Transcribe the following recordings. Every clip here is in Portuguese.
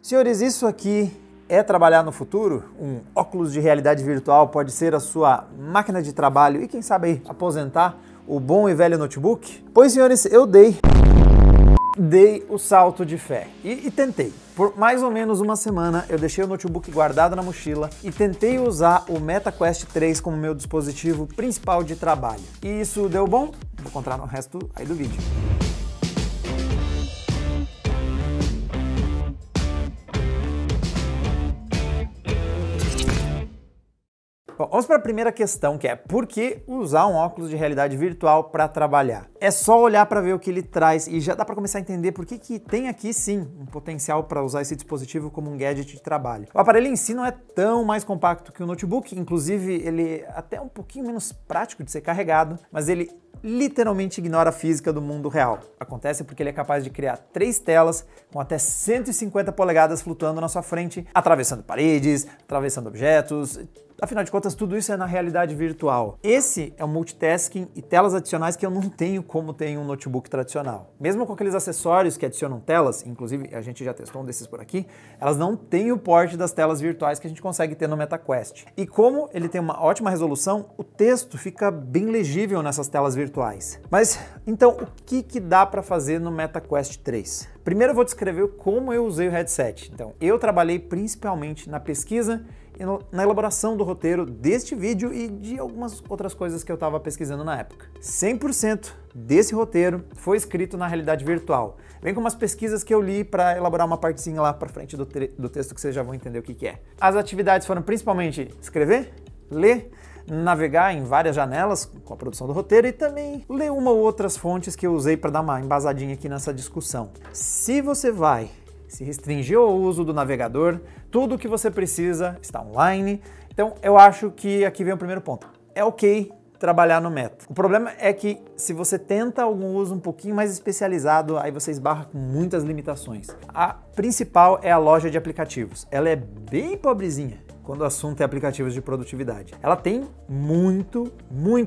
Senhores, isso aqui é trabalhar no futuro? Um óculos de realidade virtual pode ser a sua máquina de trabalho e quem sabe aí aposentar o bom e velho notebook? Pois, senhores, eu dei o salto de fé e tentei. Por mais ou menos uma semana eu deixei o notebook guardado na mochila e tentei usar o MetaQuest 3 como meu dispositivo principal de trabalho. E isso deu bom? Vou contar no resto aí do vídeo. Bom, vamos para a primeira questão, que é por que usar um óculos de realidade virtual para trabalhar? É só olhar para ver o que ele traz e já dá para começar a entender por que tem aqui sim um potencial para usar esse dispositivo como um gadget de trabalho. O aparelho em si não é tão mais compacto que o notebook, inclusive ele é até um pouquinho menos prático de ser carregado, mas ele literalmente ignora a física do mundo real. Acontece porque ele é capaz de criar 3 telas com até 150 polegadas flutuando na sua frente, atravessando paredes, atravessando objetos. Afinal de contas, tudo isso é na realidade virtual. Esse é um multitasking e telas adicionais que eu não tenho como tem um notebook tradicional. Mesmo com aqueles acessórios que adicionam telas, inclusive a gente já testou um desses por aqui, elas não têm o porte das telas virtuais que a gente consegue ter no MetaQuest. E como ele tem uma ótima resolução, o texto fica bem legível nessas telas virtuais. Mas, então, o que dá para fazer no MetaQuest 3? Primeiro eu vou descrever como eu usei o headset. Então, eu trabalhei principalmente na pesquisa e na elaboração do roteiro deste vídeo e de algumas outras coisas que eu estava pesquisando na época. 100% desse roteiro foi escrito na realidade virtual. Vem com umas pesquisas que eu li para elaborar uma partezinha lá para frente do texto que vocês já vão entender o que é. As atividades foram principalmente escrever, ler, navegar em várias janelas com a produção do roteiro e também ler uma ou outras fontes que eu usei para dar uma embasadinha aqui nessa discussão. Se você vai se restringir ao uso do navegador, tudo o que você precisa está online. Então eu acho que aqui vem o primeiro ponto. É ok trabalhar no Meta. O problema é que se você tenta algum uso um pouquinho mais especializado, aí você esbarra com muitas limitações. A principal é a loja de aplicativos. Ela é bem pobrezinha quando o assunto é aplicativos de produtividade. Ela tem muito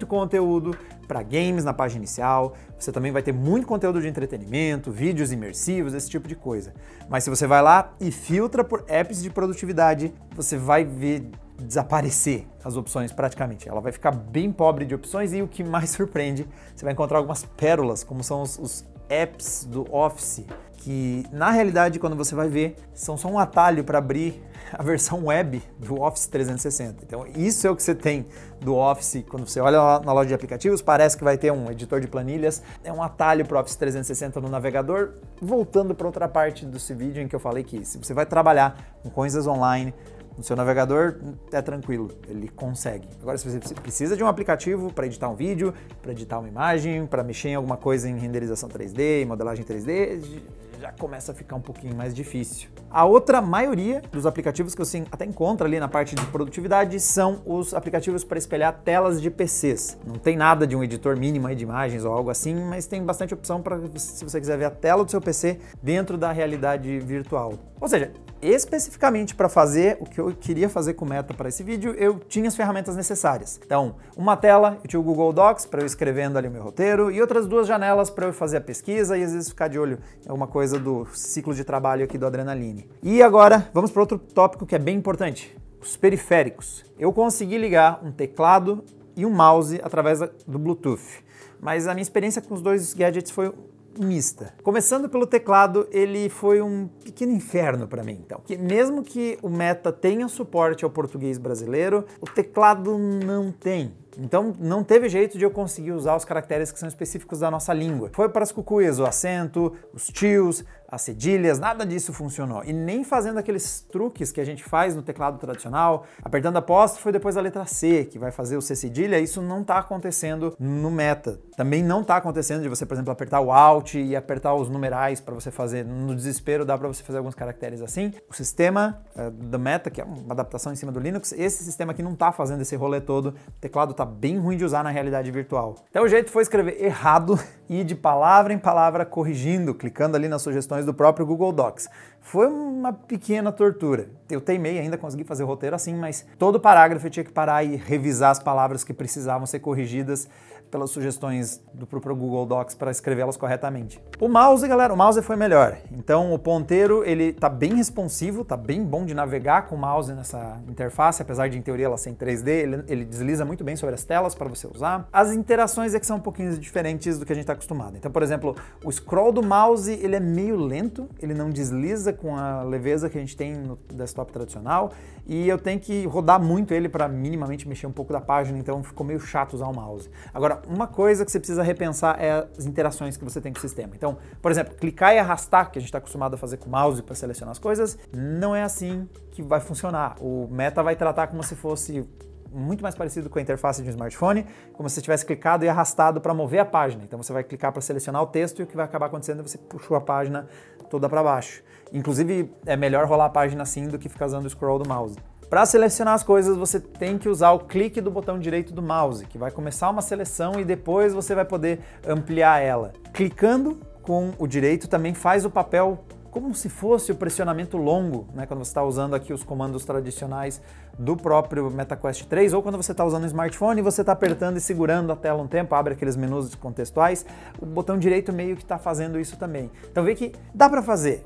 conteúdo para games na página inicial, você também vai ter muito conteúdo de entretenimento, vídeos imersivos, esse tipo de coisa. Mas se você vai lá e filtra por apps de produtividade, você vai ver desaparecer as opções praticamente. Ela vai ficar bem pobre de opções e o que mais surpreende, você vai encontrar algumas pérolas, como são os apps do Office, que na realidade quando você vai ver, são só um atalho para abrir a versão web do Office 360. Então isso é o que você tem do Office. Quando você olha lá na loja de aplicativos, parece que vai ter um editor de planilhas, é um atalho para o Office 360 no navegador. Voltando para outra parte desse vídeo em que eu falei que se você vai trabalhar com coisas online, no seu navegador é tranquilo, ele consegue. Agora, se você precisa de um aplicativo para editar um vídeo, para editar uma imagem, para mexer em alguma coisa em renderização 3D, em modelagem 3D, já começa a ficar um pouquinho mais difícil. A outra maioria dos aplicativos que você até encontra ali na parte de produtividade são os aplicativos para espelhar telas de PCs. Não tem nada de um editor mínimo aí de imagens ou algo assim, mas tem bastante opção para se você quiser ver a tela do seu PC dentro da realidade virtual. Ou seja, especificamente para fazer o que eu queria fazer com o Meta para esse vídeo, eu tinha as ferramentas necessárias. Então, uma tela, eu tinha o Google Docs para eu escrevendo ali o meu roteiro e outras 2 janelas para eu fazer a pesquisa e às vezes ficar de olho em alguma coisa do ciclo de trabalho aqui do Adrenaline. E agora, vamos para outro tópico que é bem importante, os periféricos. Eu consegui ligar um teclado e um mouse através do Bluetooth, mas a minha experiência com os 2 gadgets foi mista. Começando pelo teclado, ele foi um pequeno inferno para mim. Então, que mesmo que o Meta tenha suporte ao português brasileiro, o teclado não tem. Então não teve jeito de eu conseguir usar os caracteres que são específicos da nossa língua. Foi para as cucuias, o acento, os tios, as cedilhas, nada disso funcionou. E nem fazendo aqueles truques que a gente faz no teclado tradicional, apertando apóstrofo e depois a letra C, que vai fazer o C cedilha, isso não está acontecendo no Meta. Também não está acontecendo de você, por exemplo, apertar o Alt e apertar os numerais para você fazer. No desespero dá para você fazer alguns caracteres assim. O sistema do Meta, que é uma adaptação em cima do Linux, esse sistema aqui não está fazendo esse rolê todo. O teclado está bem ruim de usar na realidade virtual. Então o jeito foi escrever errado e de palavra em palavra corrigindo, clicando ali nas sugestões do próprio Google Docs. foi uma pequena tortura. Eu teimei, ainda consegui fazer o roteiro assim, mas todo parágrafo eu tinha que parar e revisar as palavras que precisavam ser corrigidas pelas sugestões do próprio Google Docs para escrevê-las corretamente. O mouse, galera, o mouse foi melhor. Então o ponteiro, ele tá bem responsivo, tá bem bom de navegar com o mouse nessa interface, apesar de em teoria ela ser em 3D, ele desliza muito bem sobre as telas para você usar. As interações é que são um pouquinho diferentes do que a gente está acostumado. Então, por exemplo, o scroll do mouse, ele é meio lento, ele não desliza com a leveza que a gente tem no desktop tradicional, e eu tenho que rodar muito ele para minimamente mexer um pouco da página, então ficou meio chato usar o mouse. Agora, uma coisa que você precisa repensar é as interações que você tem com o sistema. Então, por exemplo, clicar e arrastar, que a gente está acostumado a fazer com o mouse para selecionar as coisas, não é assim que vai funcionar. O Meta vai tratar como se fosse muito mais parecido com a interface de um smartphone, como se você tivesse clicado e arrastado para mover a página. Então você vai clicar para selecionar o texto e o que vai acabar acontecendo é você puxou a página toda para baixo. Inclusive, é melhor rolar a página assim do que ficar usando o scroll do mouse. Para selecionar as coisas, você tem que usar o clique do botão direito do mouse, que vai começar uma seleção e depois você vai poder ampliar ela. Clicando com o direito também faz o papel como se fosse o pressionamento longo, né, quando você está usando aqui os comandos tradicionais do próprio MetaQuest 3, ou quando você está usando o smartphone e você está apertando e segurando a tela um tempo, abre aqueles menus contextuais, o botão direito meio que está fazendo isso também. Então vê que dá para fazer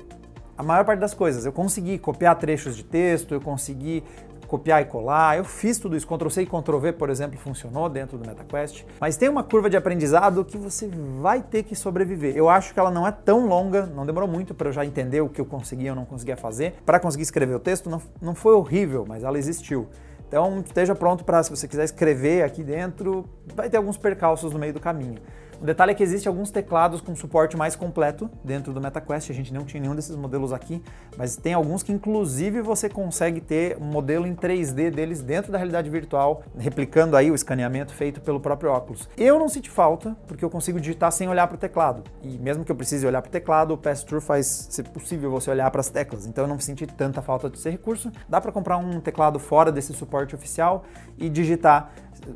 a maior parte das coisas. Eu consegui copiar trechos de texto, eu consegui copiar e colar, eu fiz tudo isso, Ctrl+C e Ctrl+V, por exemplo, funcionou dentro do MetaQuest, mas tem uma curva de aprendizado que você vai ter que sobreviver. Eu acho que ela não é tão longa, não demorou muito para eu já entender o que eu conseguia ou não conseguia fazer. Para conseguir escrever o texto não foi horrível, mas ela existiu. Então esteja pronto para, se você quiser escrever aqui dentro, vai ter alguns percalços no meio do caminho. O detalhe é que existem alguns teclados com suporte mais completo dentro do MetaQuest, a gente não tinha nenhum desses modelos aqui, mas tem alguns que inclusive você consegue ter um modelo em 3D deles dentro da realidade virtual, replicando aí o escaneamento feito pelo próprio óculos. Eu não senti falta, porque eu consigo digitar sem olhar para o teclado, e mesmo que eu precise olhar para o teclado, o Pass-Through faz ser possível você olhar para as teclas, então eu não senti tanta falta desse recurso. Dá para comprar um teclado fora desse suporte oficial e digitar,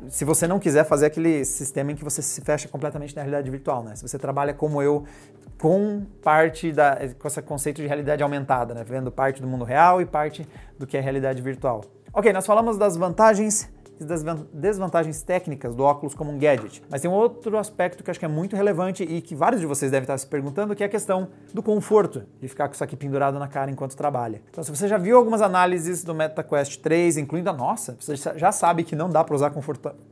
se você não quiser fazer aquele sistema em que você se fecha completamente na realidade virtual, né? Se você trabalha como eu, com esse conceito de realidade aumentada, né? Vendo parte do mundo real e parte do que é realidade virtual. Ok, nós falamos das vantagens e das desvantagens técnicas do óculos como um gadget, mas tem um outro aspecto que eu acho que é muito relevante e que vários de vocês devem estar se perguntando, que é a questão do conforto de ficar com isso aqui pendurado na cara enquanto trabalha. Então, se você já viu algumas análises do MetaQuest 3, incluindo a nossa, você já sabe que não dá para usar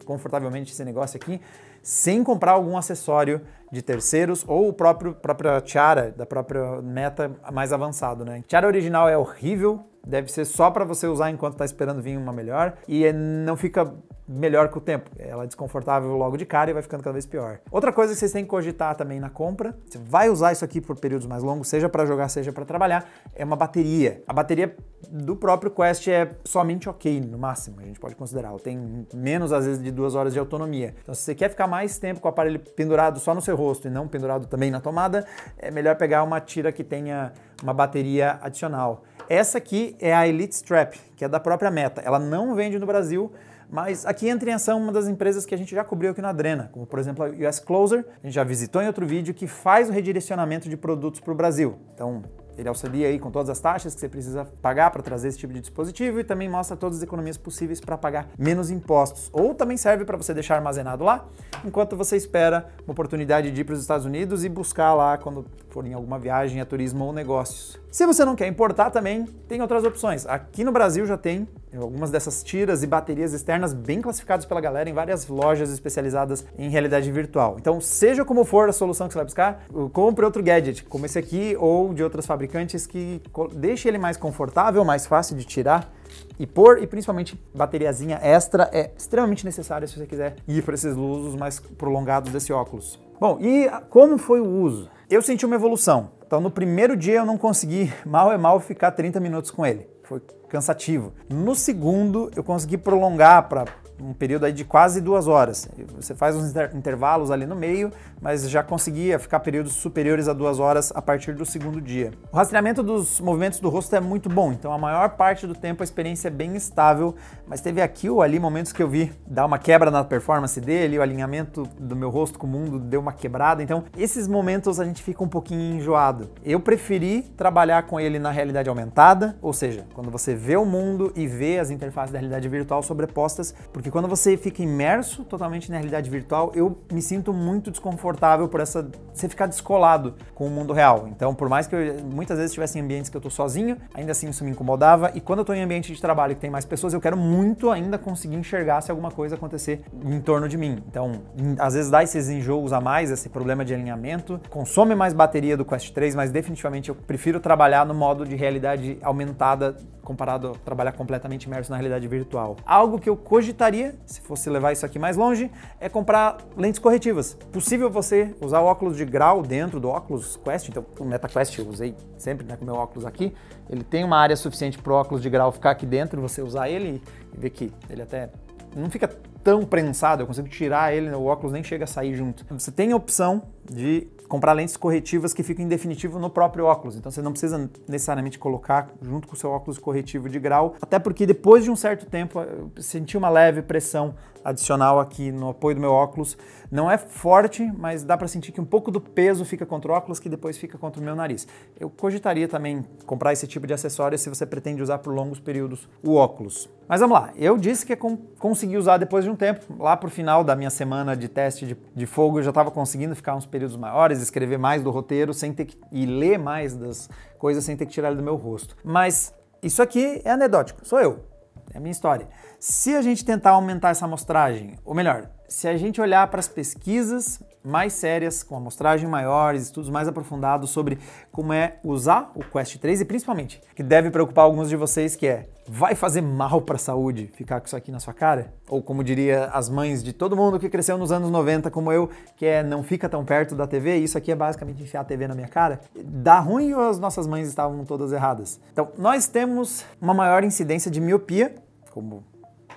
confortavelmente esse negócio aqui sem comprar algum acessório de terceiros ou o própria tiara da própria Meta mais avançado, né? A tiara original é horrível, deve ser só para você usar enquanto está esperando vir uma melhor e não fica melhor com o tempo. Ela é desconfortável logo de cara e vai ficando cada vez pior. Outra coisa que vocês têm que cogitar também na compra, você vai usar isso aqui por períodos mais longos, seja para jogar, seja para trabalhar, é uma bateria. A bateria do próprio Quest é somente ok, no máximo, a gente pode considerar. Ela tem menos, às vezes, de 2 horas de autonomia. Então, se você quer ficar mais tempo com o aparelho pendurado só no seu rosto e não pendurado também na tomada, é melhor pegar uma tira que tenha uma bateria adicional. Essa aqui é a Elite Strap, que é da própria Meta. Ela não vende no Brasil, mas aqui entra em ação uma das empresas que a gente já cobriu aqui na Adrena, como por exemplo a US Closer, a gente já visitou em outro vídeo, que faz o redirecionamento de produtos para o Brasil. Então, ele auxilia aí com todas as taxas que você precisa pagar para trazer esse tipo de dispositivo e também mostra todas as economias possíveis para pagar menos impostos. Ou também serve para você deixar armazenado lá, enquanto você espera uma oportunidade de ir para os Estados Unidos e buscar lá quando for em alguma viagem a turismo ou negócios. Se você não quer importar também, tem outras opções. Aqui no Brasil já tem algumas dessas tiras e baterias externas bem classificadas pela galera em várias lojas especializadas em realidade virtual. Então, seja como for a solução que você vai buscar, compre outro gadget, como esse aqui ou de outros fabricantes que deixe ele mais confortável, mais fácil de tirar e pôr, e principalmente bateriazinha extra é extremamente necessária se você quiser ir para esses usos mais prolongados desse óculos. Bom, e como foi o uso? Eu senti uma evolução. Então, no primeiro dia eu não consegui, mal ficar 30 minutos com ele. Foi cansativo. No segundo, eu consegui prolongar para um período aí de quase 2 horas. Você faz uns intervalos ali no meio, mas já conseguia ficar períodos superiores a 2 horas a partir do segundo dia. O rastreamento dos movimentos do rosto é muito bom, então a maior parte do tempo a experiência é bem estável, mas teve aqui ou ali momentos que eu vi dar uma quebra na performance dele, o alinhamento do meu rosto com o mundo deu uma quebrada, então esses momentos a gente fica um pouquinho enjoado. Eu preferi trabalhar com ele na realidade aumentada, ou seja, quando você vê o mundo e vê as interfaces da realidade virtual sobrepostas, porque quando você fica imerso totalmente na realidade virtual, eu me sinto muito desconfortável por você ficar descolado com o mundo real. Então, por mais que eu muitas vezes estivesse em ambientes que eu tô sozinho, ainda assim isso me incomodava, e quando eu tô em ambiente de trabalho que tem mais pessoas, eu quero muito ainda conseguir enxergar se alguma coisa acontecer em torno de mim. Então, às vezes dá esses enjoos a mais, esse problema de alinhamento, consome mais bateria do Quest 3, mas definitivamente eu prefiro trabalhar no modo de realidade aumentada comparado a trabalhar completamente imerso na realidade virtual. Algo que eu cogitaria, se fosse levar isso aqui mais longe, é comprar lentes corretivas. Possível você usar o óculos de grau dentro do óculos Quest, então o MetaQuest eu usei sempre, né, com o meu óculos aqui, ele tem uma área suficiente para o óculos de grau ficar aqui dentro, você usar ele e ver que ele até não fica tão prensado, eu consigo tirar ele, o óculos nem chega a sair junto. Você tem a opção de comprar lentes corretivas que ficam em definitivo no próprio óculos, então você não precisa necessariamente colocar junto com o seu óculos corretivo de grau, até porque depois de um certo tempo eu senti uma leve pressão adicional aqui no apoio do meu óculos. Não é forte, mas dá para sentir que um pouco do peso fica contra o óculos, que depois fica contra o meu nariz. Eu cogitaria também comprar esse tipo de acessório se você pretende usar por longos períodos o óculos. Mas vamos lá, eu disse que consegui usar depois de um tempo. Lá pro final da minha semana de teste de fogo, eu já estava conseguindo ficar uns períodos maiores, escrever mais do roteiro sem ter que e ler mais das coisas sem ter que tirar ele do meu rosto. Mas isso aqui é anedótico, sou eu. É a minha história. Se a gente tentar aumentar essa amostragem, ou melhor, se a gente olhar para as pesquisas mais sérias, com amostragem maiores, estudos mais aprofundados sobre como é usar o Quest 3 e principalmente, que deve preocupar alguns de vocês, que é, vai fazer mal para a saúde ficar com isso aqui na sua cara? Ou como diria as mães de todo mundo que cresceu nos anos 90 como eu, que é não fica tão perto da TV, isso aqui é basicamente enfiar a TV na minha cara? Dá ruim ou as nossas mães estavam todas erradas? Então, nós temos uma maior incidência de miopia, como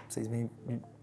vocês veem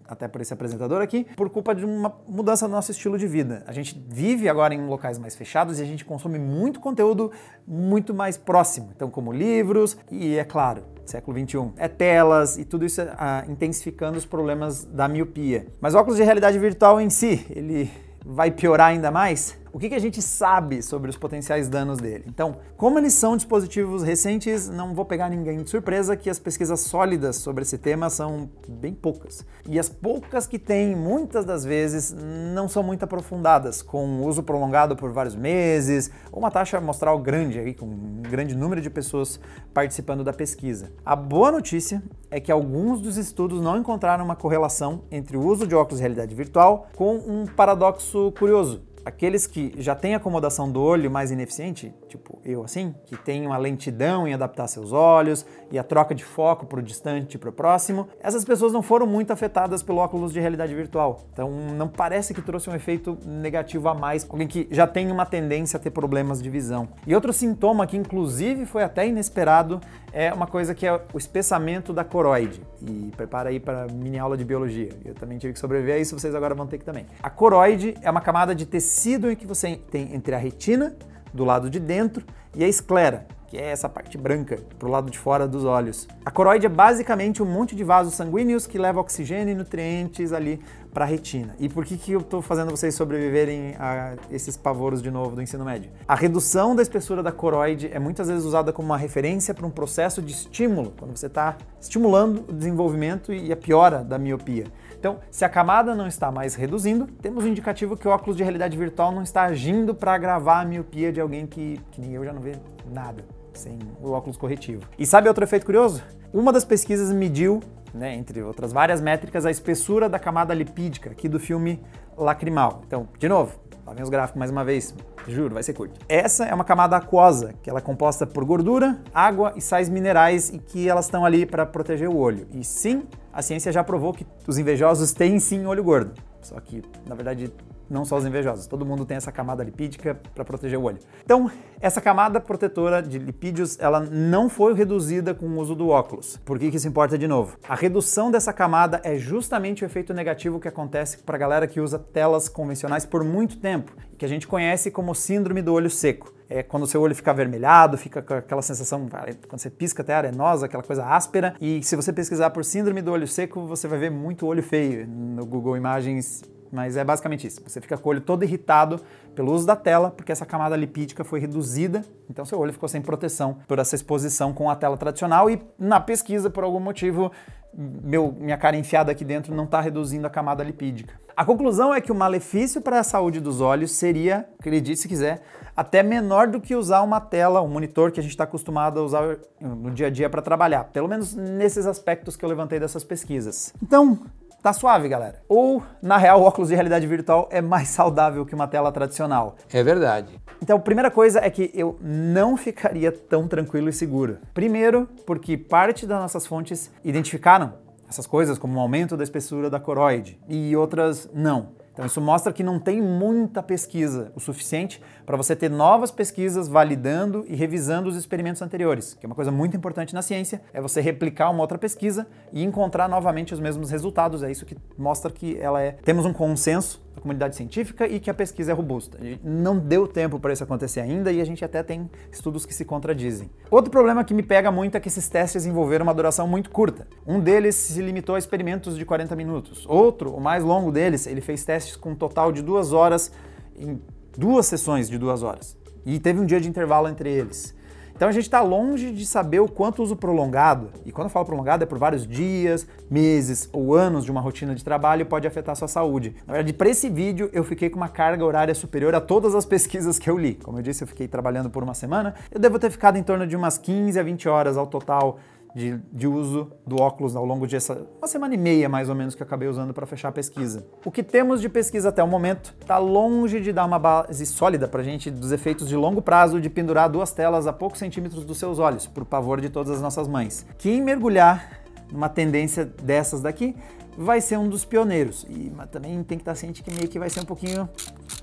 até por esse apresentador aqui, por culpa de uma mudança no nosso estilo de vida. A gente vive agora em locais mais fechados e a gente consome muito conteúdo muito mais próximo. Então, como livros e, é claro, século XXI, é telas e tudo isso intensificando os problemas da miopia. Mas o óculos de realidade virtual em si, ele vai piorar ainda mais? O que a gente sabe sobre os potenciais danos dele? Então, como eles são dispositivos recentes, não vou pegar ninguém de surpresa que as pesquisas sólidas sobre esse tema são bem poucas. E as poucas que tem, muitas das vezes, não são muito aprofundadas, com uso prolongado por vários meses, ou uma taxa amostral grande, aí, com um grande número de pessoas participando da pesquisa. A boa notícia é que alguns dos estudos não encontraram uma correlação entre o uso de óculos de realidade virtual com um paradoxo curioso. Aqueles que já têm acomodação do olho mais ineficiente, tipo eu assim, que tem uma lentidão em adaptar seus olhos e a troca de foco para o distante e para o próximo, essas pessoas não foram muito afetadas pelo óculos de realidade virtual. Então não parece que trouxe um efeito negativo a mais, alguém que já tem uma tendência a ter problemas de visão. E outro sintoma que inclusive foi até inesperado é uma coisa que é o espessamento da coroide. E prepara aí para a mini aula de biologia. Eu também tive que sobreviver a isso, vocês agora vão ter que também. A coroide é uma camada de tecido que você tem entre a retina, do lado de dentro, e a esclera, que é essa parte branca, pro lado de fora dos olhos. A coroide é basicamente um monte de vasos sanguíneos que leva oxigênio e nutrientes ali para a retina. E por que eu estou fazendo vocês sobreviverem a esses pavoros de novo do ensino médio? A redução da espessura da coroide é muitas vezes usada como uma referência para um processo de estímulo, quando você está estimulando o desenvolvimento e a piora da miopia. Então, se a camada não está mais reduzindo, temos um indicativo que o óculos de realidade virtual não está agindo para agravar a miopia de alguém que nem eu já não vê nada sem o óculos corretivo. E sabe outro efeito curioso? Uma das pesquisas mediu, entre outras várias métricas, a espessura da camada lipídica aqui do filme lacrimal. Então, de novo, lá vem os gráficos mais uma vez, juro, vai ser curto. Essa é uma camada aquosa, que ela é composta por gordura, água e sais minerais e que elas estão ali para proteger o olho. E sim, a ciência já provou que os invejosos têm sim olho gordo, só que, na verdade, não só os invejosos. Todo mundo tem essa camada lipídica para proteger o olho. Então, essa camada protetora de lipídios, ela não foi reduzida com o uso do óculos. Por que isso importa de novo? A redução dessa camada é justamente o efeito negativo que acontece para a galera que usa telas convencionais por muito tempo, que a gente conhece como síndrome do olho seco. É quando o seu olho fica avermelhado, fica com aquela sensação, quando você pisca até arenosa, aquela coisa áspera. E se você pesquisar por síndrome do olho seco, você vai ver muito olho feio no Google Imagens, mas é basicamente isso. Você fica com o olho todo irritado pelo uso da tela, porque essa camada lipídica foi reduzida, então seu olho ficou sem proteção por essa exposição com a tela tradicional e na pesquisa, por algum motivo, minha cara enfiada aqui dentro não está reduzindo a camada lipídica. A conclusão é que o malefício para a saúde dos olhos seria, acredite se quiser, até menor do que usar uma tela, um monitor que a gente está acostumado a usar no dia a dia para trabalhar, pelo menos nesses aspectos que eu levantei dessas pesquisas. Então, tá suave, galera. Ou, na real, o óculos de realidade virtual é mais saudável que uma tela tradicional. É verdade. Então, a primeira coisa é que eu não ficaria tão tranquilo e seguro. Primeiro, porque parte das nossas fontes identificaram essas coisas como o aumento da espessura da coroide e outras não. Então isso mostra que não tem muita pesquisa o suficiente para você ter novas pesquisas validando e revisando os experimentos anteriores, que é uma coisa muito importante na ciência, é você replicar uma outra pesquisa e encontrar novamente os mesmos resultados. É isso que mostra que temos um consenso da comunidade científica e que a pesquisa é robusta. Não deu tempo para isso acontecer ainda e a gente até tem estudos que se contradizem. Outro problema que me pega muito é que esses testes envolveram uma duração muito curta. Um deles se limitou a experimentos de 40 minutos. Outro, o mais longo deles, ele fez testes com um total de 2 horas em 2 sessões de 2 horas. E teve um dia de intervalo entre eles. Então a gente está longe de saber o quanto o uso prolongado, e quando eu falo prolongado é por vários dias, meses ou anos de uma rotina de trabalho, pode afetar a sua saúde. Na verdade, para esse vídeo eu fiquei com uma carga horária superior a todas as pesquisas que eu li. Como eu disse, eu fiquei trabalhando por uma semana, eu devo ter ficado em torno de umas 15 a 20 horas ao total de uso do óculos ao longo de uma semana e meia, mais ou menos, que eu acabei usando para fechar a pesquisa. O que temos de pesquisa até o momento está longe de dar uma base sólida para a gente dos efeitos de longo prazo de pendurar 2 telas a poucos centímetros dos seus olhos, por pavor de todas as nossas mães. Quem mergulhar numa tendência dessas daqui vai ser um dos pioneiros, mas também tem que estar ciente que meio que vai ser um pouquinho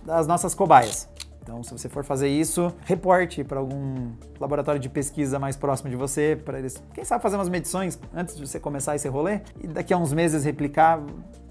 das nossas cobaias. Então, se você for fazer isso, reporte para algum laboratório de pesquisa mais próximo de você, para eles, quem sabe, fazer umas medições antes de você começar esse rolê e daqui a uns meses replicar,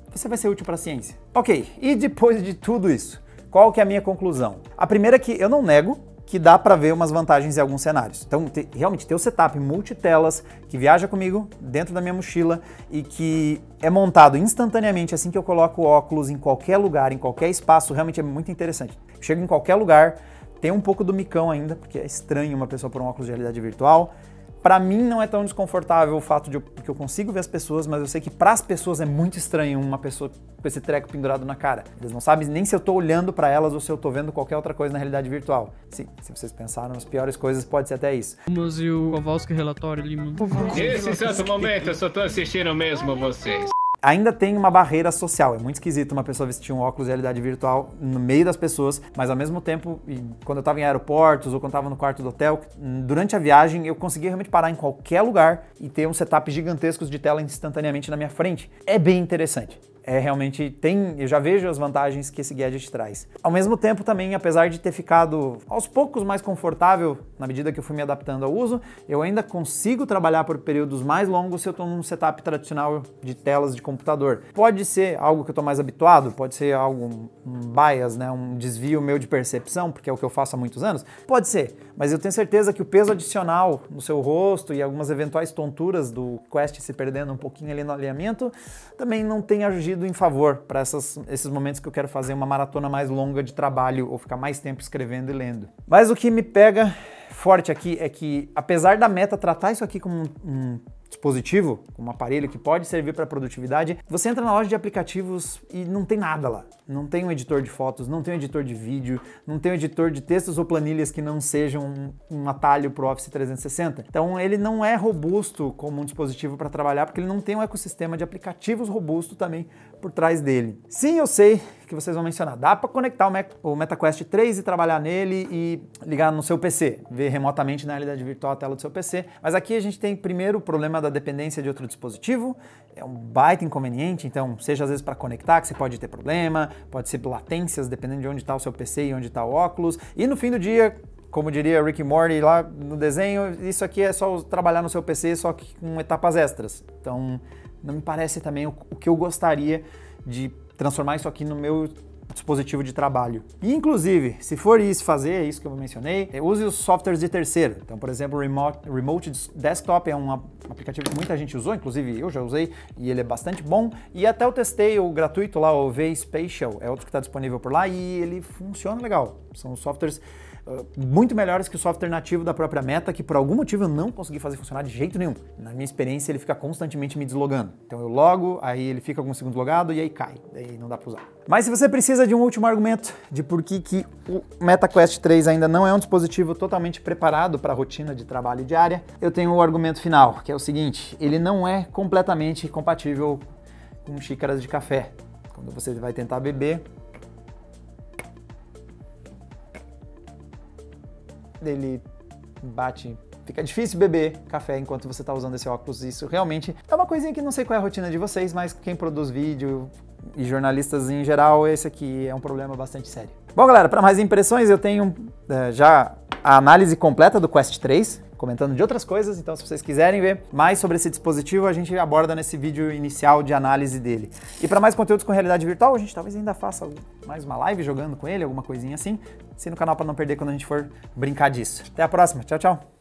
você vai ser útil para a ciência. Ok, e depois de tudo isso, qual que é a minha conclusão? A primeira é que eu não nego que dá para ver umas vantagens em alguns cenários. Então, realmente, ter o setup multitelas que viaja comigo dentro da minha mochila e que é montado instantaneamente assim que eu coloco o óculos em qualquer lugar, em qualquer espaço, realmente é muito interessante. Chego em qualquer lugar, tem um pouco do micão ainda, porque é estranho uma pessoa pôr um óculos de realidade virtual. Para mim não é tão desconfortável o fato de que eu consigo ver as pessoas, mas eu sei que para as pessoas é muito estranho uma pessoa com esse treco pendurado na cara. Eles não sabem nem se eu tô olhando para elas ou se eu tô vendo qualquer outra coisa na realidade virtual. Sim, se vocês pensaram nas piores coisas, pode ser até isso. Mas e o Kowalski relatório ali, mano? Nesse exato momento eu só tô assistindo mesmo vocês. Ainda tem uma barreira social, é muito esquisito uma pessoa vestir um óculos de realidade virtual no meio das pessoas, mas ao mesmo tempo, quando eu estava em aeroportos ou quando eu estava no quarto do hotel, durante a viagem eu conseguia realmente parar em qualquer lugar e ter um setup gigantescos de tela instantaneamente na minha frente. É bem interessante. Realmente eu já vejo as vantagens que esse gadget traz. Ao mesmo tempo também, apesar de ter ficado aos poucos mais confortável na medida que eu fui me adaptando ao uso, eu ainda consigo trabalhar por períodos mais longos se eu estou num setup tradicional de telas de computador. Pode ser algo que eu estou mais habituado, pode ser algo, um bias, né, um desvio meu de percepção, porque é o que eu faço há muitos anos, pode ser, mas eu tenho certeza que o peso adicional no seu rosto e algumas eventuais tonturas do Quest se perdendo um pouquinho ali no alinhamento, também não tem agido em favor para esses momentos que eu quero fazer uma maratona mais longa de trabalho ou ficar mais tempo escrevendo e lendo. Mas o que me pega forte aqui é que, apesar da Meta tratar isso aqui como um dispositivo, como um aparelho que pode servir para produtividade, você entra na loja de aplicativos e não tem nada lá. Não tem um editor de fotos, não tem um editor de vídeo, não tem um editor de textos ou planilhas que não sejam um atalho para o Office 360. Então ele não é robusto como um dispositivo para trabalhar, porque ele não tem um ecossistema de aplicativos robusto também por trás dele. Sim, eu sei que vocês vão mencionar? Dá para conectar o MetaQuest 3 e trabalhar nele e ligar no seu PC, ver remotamente na realidade virtual a tela do seu PC. Mas aqui a gente tem primeiro o problema da dependência de outro dispositivo, é um baita inconveniente, então seja às vezes para conectar que você pode ter problema, pode ser latências dependendo de onde está o seu PC e onde está o óculos. E no fim do dia, como diria Rick e Morty lá no desenho, isso aqui é só trabalhar no seu PC, só que com etapas extras. Então não me parece também o que eu gostaria de transformar isso aqui no meu dispositivo de trabalho. E, inclusive, se for isso fazer, é isso que eu mencionei, use os softwares de terceiro. Então, por exemplo, o Remote Desktop é um aplicativo que muita gente usou, inclusive eu já usei, e ele é bastante bom. E até eu testei o gratuito lá, o vSpatial, é outro que está disponível por lá, e ele funciona legal. São softwares muito melhores que o software nativo da própria Meta, que por algum motivo eu não consegui fazer funcionar de jeito nenhum. Na minha experiência, ele fica constantemente me deslogando. Então eu logo, aí ele fica alguns segundos logado e aí cai. Daí não dá para usar. Mas se você precisa de um último argumento de por que o MetaQuest 3 ainda não é um dispositivo totalmente preparado para a rotina de trabalho diária, eu tenho o argumento final, que é o seguinte: ele não é completamente compatível com xícaras de café. Quando você vai tentar beber, ele bate, fica difícil beber café enquanto você está usando esse óculos. Isso realmente é uma coisinha que não sei qual é a rotina de vocês, mas quem produz vídeo e jornalistas em geral, esse aqui é um problema bastante sério. Bom, galera, para mais impressões eu tenho já a análise completa do Quest 3, comentando de outras coisas, então se vocês quiserem ver mais sobre esse dispositivo, a gente aborda nesse vídeo inicial de análise dele. E para mais conteúdos com realidade virtual, a gente talvez ainda faça mais uma live jogando com ele, alguma coisinha assim. Assine no canal para não perder quando a gente for brincar disso. Até a próxima, tchau, tchau!